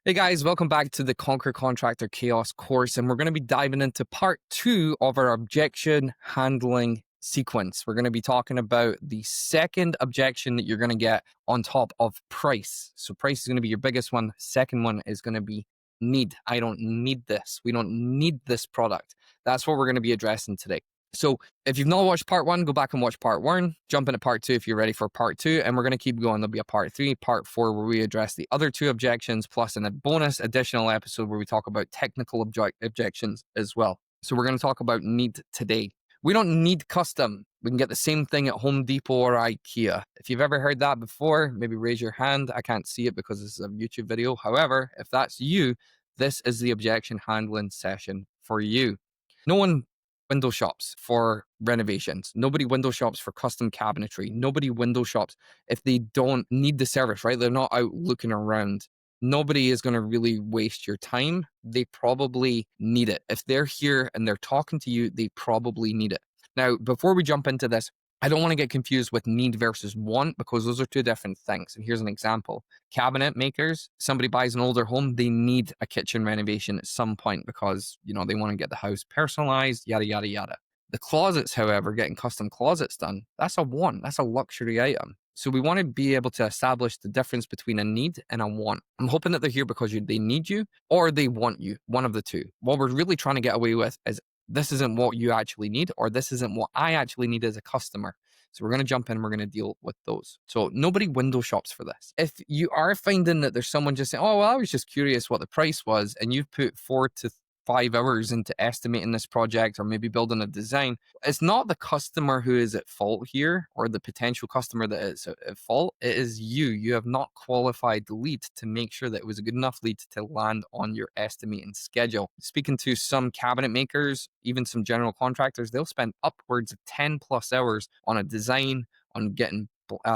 Hey guys, welcome back to the Conquer Contractor Chaos course, and we're going to be diving into part 2 of our objection handling sequence. We're going to be talking about the second objection that you're going to get on top of price. So price is going to be your biggest one. Second one is going to be need. I don't need this. We don't need this product. That's what we're going to be addressing today. So if you've not watched part 1, go back and watch part 1. Jump into part 2 if you're ready for part 2. And we're going to keep going. There'll be a part 3, part 4, where we address the other 2 objections, plus in a bonus additional episode where we talk about technical objections as well. So we're going to talk about need today. We don't need custom. We can get the same thing at Home Depot or IKEA. If you've ever heard that before, maybe raise your hand. I can't see it because this is a YouTube video. However, if that's you, this is the objection handling session for you. No one window shops for renovations. Nobody window shops for custom cabinetry. Nobody window shops if they don't need the service, right? They're not out looking around. Nobody is going to really waste your time. They probably need it. If they're here and they're talking to you, they probably need it. Now, before we jump into this, I don't want to get confused with need versus want, because those are 2 different things. And here's an example. Cabinet makers, somebody buys an older home, they need a kitchen renovation at some point because, they want to get the house personalized, yada, yada, yada. The closets, however, getting custom closets done, that's a want. That's a luxury item. So we want to be able to establish the difference between a need and a want. I'm hoping that they're here because they need you or they want you, one of the 2. What we're really trying to get away with is this isn't what you actually need, or this isn't what I actually need as a customer. So we're going to jump in and we're going to deal with those. So nobody window shops for this. If you are finding that there's someone just saying, oh, well, I was just curious what the price was, and you've put 4 to 5 hours into estimating this project or maybe building a design, it's not the customer who is at fault here, or the potential customer that is at fault. It is you. You have not qualified the lead to make sure that it was a good enough lead to land on your estimating schedule. Speaking to some cabinet makers, even some general contractors, they'll spend upwards of 10 plus hours on a design, on getting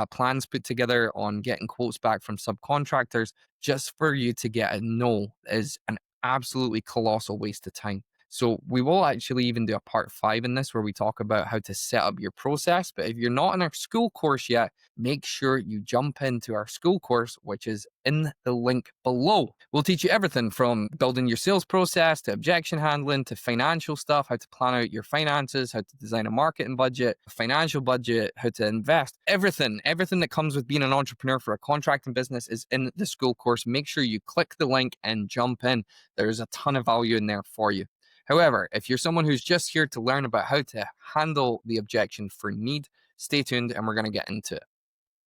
plans put together, on getting quotes back from subcontractors, just for you to get a no is an absolutely colossal waste of time. So we will actually even do a part 5 in this where we talk about how to set up your process. But if you're not in our school course yet, make sure you jump into our school course, which is in the link below. We'll teach you everything from building your sales process to objection handling to financial stuff, how to plan out your finances, how to design a marketing budget, a financial budget, how to invest. Everything that comes with being an entrepreneur for a contracting business is in the school course. Make sure you click the link and jump in. There's a ton of value in there for you. However, if you're someone who's just here to learn about how to handle the objection for need, stay tuned and we're going to get into it.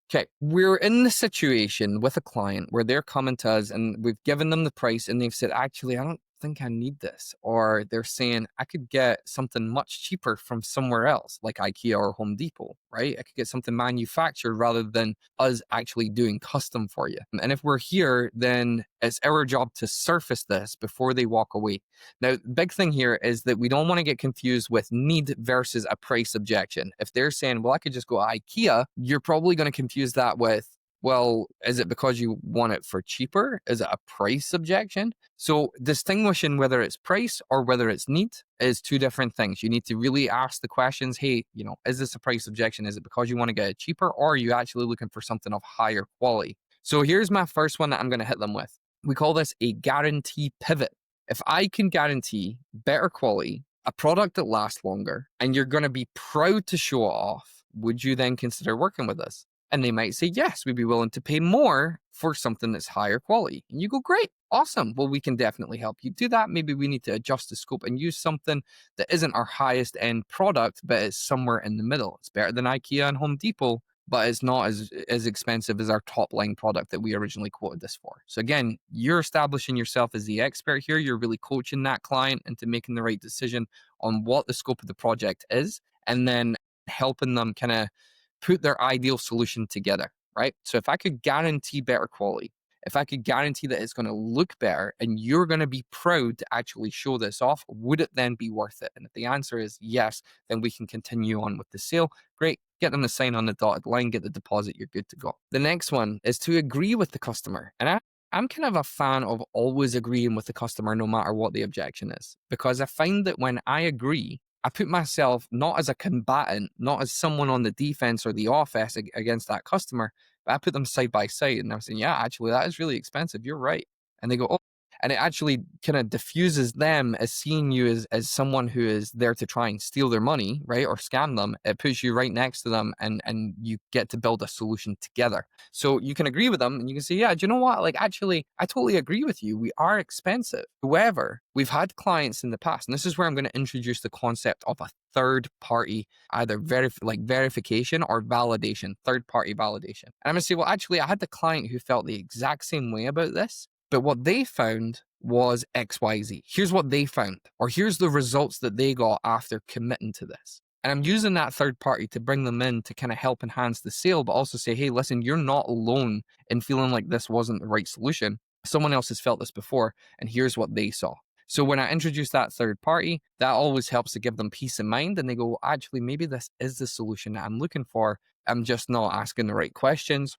Okay, we're in the situation with a client where they're coming to us and we've given them the price and they've said, actually, I don't think I need this. Or they're saying, I could get something much cheaper from somewhere else, like IKEA or Home Depot, right? I could get something manufactured rather than us actually doing custom for you. And if we're here, then it's our job to surface this before they walk away. Now, the big thing here is that we don't want to get confused with need versus a price objection. If they're saying, well, I could just go to IKEA, you're probably going to confuse that with, well, is it because you want it for cheaper? Is it a price objection? So distinguishing whether it's price or whether it's need is 2 different things. You need to really ask the questions, hey, is this a price objection? Is it because you want to get it cheaper, or are you actually looking for something of higher quality? So here's my first one that I'm going to hit them with. We call this a guarantee pivot. If I can guarantee better quality, a product that lasts longer, and you're going to be proud to show it off, would you then consider working with us? And they might say, yes, we'd be willing to pay more for something that's higher quality. And you go, great, awesome. Well, we can definitely help you do that. Maybe we need to adjust the scope and use something that isn't our highest end product, but is somewhere in the middle. It's better than IKEA and Home Depot, but it's not as expensive as our top line product that we originally quoted this for. So again, you're establishing yourself as the expert here. You're really coaching that client into making the right decision on what the scope of the project is, and then helping them kind of put their ideal solution together, right? So if I could guarantee better quality, if I could guarantee that it's going to look better and you're going to be proud to actually show this off, would it then be worth it? And if the answer is yes, then we can continue on with the sale. Great. Get them to sign on the dotted line, get the deposit, you're good to go. The next one is to agree with the customer. And I'm kind of a fan of always agreeing with the customer no matter what the objection is, because I find that when I agree, I put myself not as a combatant, not as someone on the defense or the offense against that customer, but I put them side by side and I'm saying, yeah, actually, that is really expensive. You're right. And they go, oh, and it actually kind of diffuses them as seeing you as someone who is there to try and steal their money, right? Or scam them. It puts you right next to them and you get to build a solution together. So you can agree with them and you can say, yeah, do you know what? Like, actually, I totally agree with you. We are expensive. However, we've had clients in the past, and this is where I'm going to introduce the concept of a third party, either verification or validation, third party validation. And I'm going to say, well, actually, I had the client who felt the exact same way about this. But what they found was XYZ. Here's what they found, or here's the results that they got after committing to this. And I'm using that third party to bring them in to kind of help enhance the sale, but also say, hey, listen, you're not alone in feeling like this wasn't the right solution. Someone else has felt this before, and here's what they saw. So when I introduce that third party, that always helps to give them peace of mind. And they go, well, actually, maybe this is the solution that I'm looking for. I'm just not asking the right questions,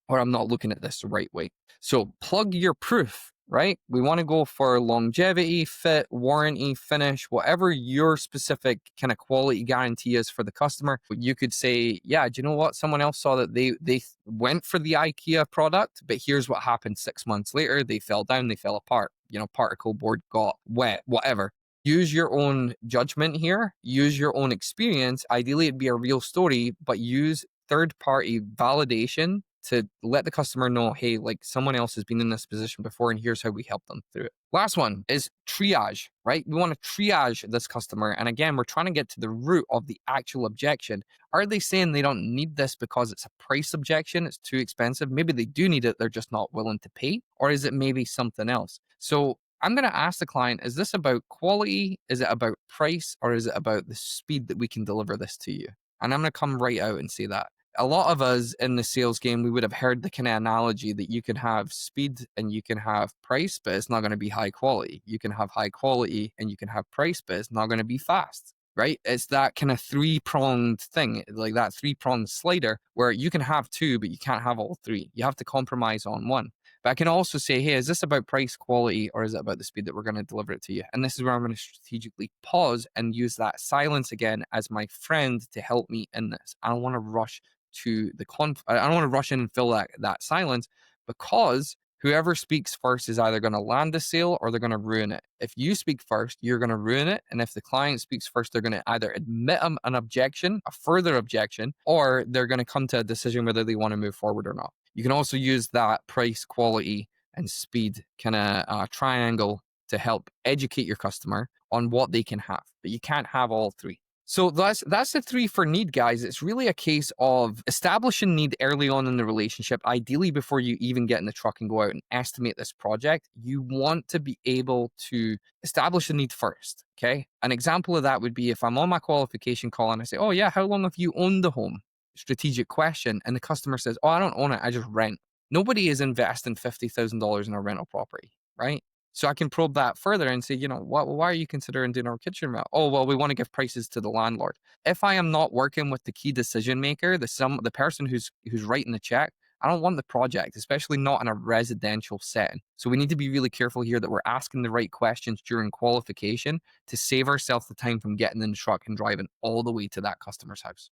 or I'm not looking at this the right way. So plug your proof, right? We want to go for longevity, fit, warranty, finish, whatever your specific kind of quality guarantee is for the customer. You could say, yeah, do you know what? Someone else saw that they went for the IKEA product, but here's what happened 6 months later. They fell down, they fell apart. Particle board got wet, whatever. Use your own judgment here. Use your own experience. Ideally, it'd be a real story, but use third-party validation to let the customer know, hey, like someone else has been in this position before and here's how we help them through it. Last one is triage, right? We want to triage this customer. And again, we're trying to get to the root of the actual objection. Are they saying they don't need this because it's a price objection? It's too expensive. Maybe they do need it. They're just not willing to pay. Or is it maybe something else? So I'm going to ask the client, is this about quality? Is it about price? Or is it about the speed that we can deliver this to you? And I'm going to come right out and say that. A lot of us in the sales game, we would have heard the kind of analogy that you can have speed and you can have price, but it's not going to be high quality. You can have high quality and you can have price, but it's not going to be fast, right? It's that kind of three-pronged thing, like that three-pronged slider where you can have two, but you can't have all three. You have to compromise on one. But I can also say, hey, is this about price, quality, or is it about the speed that we're going to deliver it to you? And this is where I'm going to strategically pause and use that silence again as my friend to help me in this. I don't want to rush to the I don't want to rush in and fill that silence, because whoever speaks first is either going to land the sale or they're going to ruin it. If you speak first, you're going to ruin it. And if the client speaks first, they're going to either admit an objection, a further objection, or they're going to come to a decision whether they want to move forward or not. You can also use that price, quality, and speed kind of triangle to help educate your customer on what they can have, but you can't have all three. So that's the three for need, guys. It's really a case of establishing need early on in the relationship, ideally before you even get in the truck and go out and estimate this project. You want to be able to establish a need first, okay? An example of that would be if I'm on my qualification call and I say, oh yeah, how long have you owned the home? Strategic question. And the customer says, oh, I don't own it, I just rent. Nobody is investing $50,000 in a rental property, right? So I can probe that further and say, why are you considering doing our kitchen remodel? Oh, well, we want to give prices to the landlord. If I am not working with the key decision maker, the person who's writing the check, I don't want the project, especially not in a residential setting. So we need to be really careful here that we're asking the right questions during qualification to save ourselves the time from getting in the truck and driving all the way to that customer's house.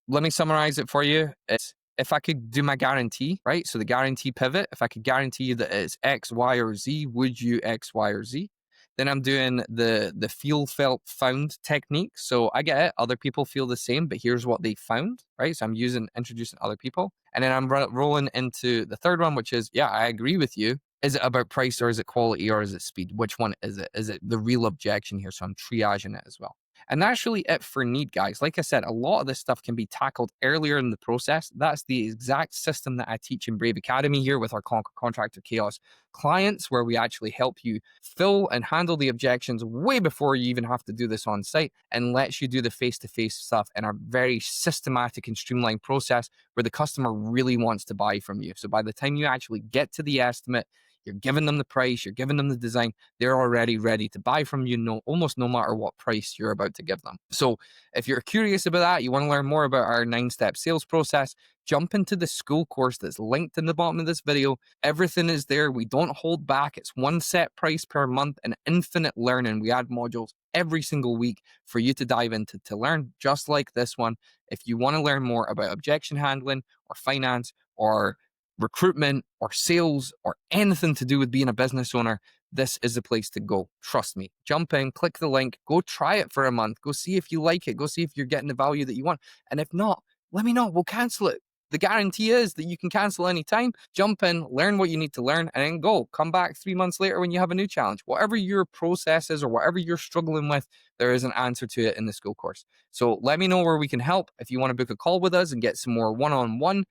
Let me summarize it for you. It's if I could do my guarantee, right? So the guarantee pivot, if I could guarantee you that it's X, Y, or Z, would you X, Y, or Z? Then I'm doing the feel, felt, found technique. So I get it. Other people feel the same, but here's what they found, right? So I'm introducing other people. And then I'm rolling into the third one, which is, yeah, I agree with you. Is it about price or is it quality or is it speed? Which one is it? Is it the real objection here? So I'm triaging it as well. And that's really it for need, guys. Like I said, a lot of this stuff can be tackled earlier in the process. That's the exact system that I teach in Brave Academy here with our Contractor Chaos clients, where we actually help you fill and handle the objections way before you even have to do this on site, and lets you do the face-to-face stuff in a very systematic and streamlined process where the customer really wants to buy from you. So by the time you actually get to the estimate, you're giving them the price, you're giving them the design, they're already ready to buy from you, almost no matter what price you're about to give them. So if you're curious about that, you want to learn more about our 9-step sales process, jump into the school course that's linked in the bottom of this video. Everything is there. We don't hold back. It's one set price per month and infinite learning. We add modules every single week for you to dive into to learn just like this one. If you want to learn more about objection handling or finance or recruitment or sales or anything to do with being a business owner, this is the place to go. Trust me. Jump in, click the link, go try it for a month, go see if you like it, go see if you're getting the value that you want. And if not, let me know. We'll cancel it. The guarantee is that you can cancel anytime. Jump in, learn what you need to learn, and then go. Come back 3 months later when you have a new challenge. Whatever your process is or whatever you're struggling with, there is an answer to it in the school course. So let me know where we can help. If you want to book a call with us and get some more one-on-one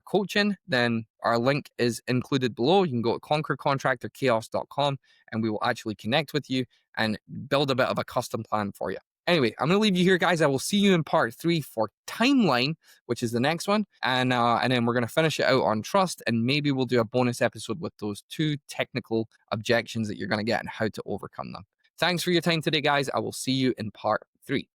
coaching, then our link is included below. You can go to conquercontractorchaos.com and we will actually connect with you and build a bit of a custom plan for you. Anyway, I'm going to leave you here, guys. I will see you in part 3 for timeline, which is the next one. And then we're going to finish it out on trust, and maybe we'll do a bonus episode with those 2 technical objections that you're going to get and how to overcome them. Thanks for your time today, guys. I will see you in part 3.